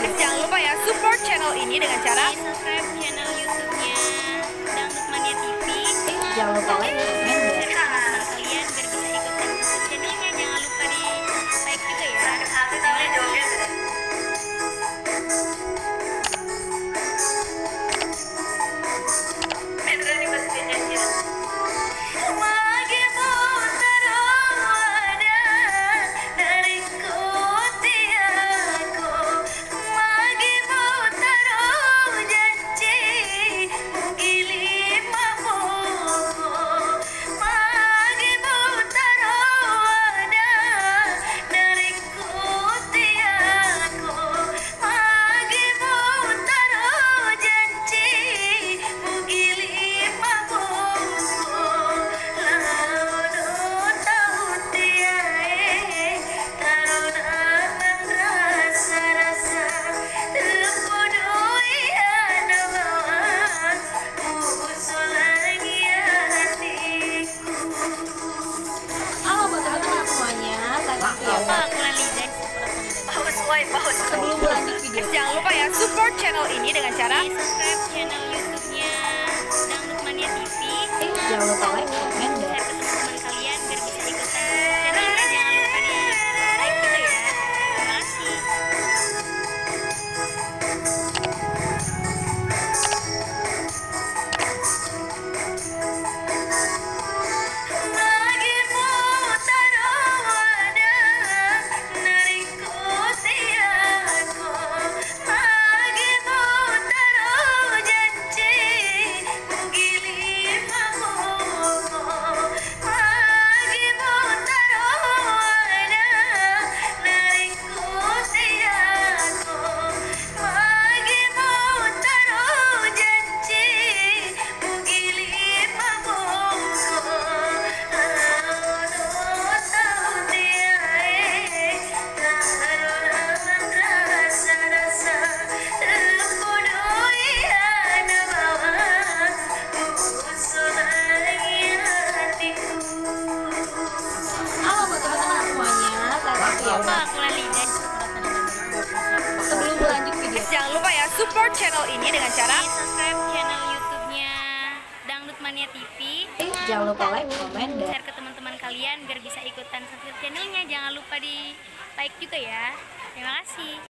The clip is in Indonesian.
Jangan lupa ya support channel ini dengan cara subscribe channel YouTube-nya Dangdut Mania TV. Jangan lupa like, komen, dan Share ke teman-teman kalian biar bisa ikutan masuk channelnya. Jangan lupa di like juga ya. sebelum lanjut video, jangan lupa ya support channel ini dengan cara Subscribe channel YouTube-nya Dangdut Mania TV. jangan lupa like, komen, dan Share ke teman-teman kalian biar bisa ikutan channelnya. Jangan lupa di like juga ya. Terima kasih. sebelum lanjut video, jangan lupa ya support channel ini dengan cara Subscribe channel YouTube-nya Dangdut Mania TV. jangan lupa like, komen, dan Share ke teman-teman kalian biar bisa ikutan subscribe channelnya. Jangan lupa di like juga ya. Terima kasih.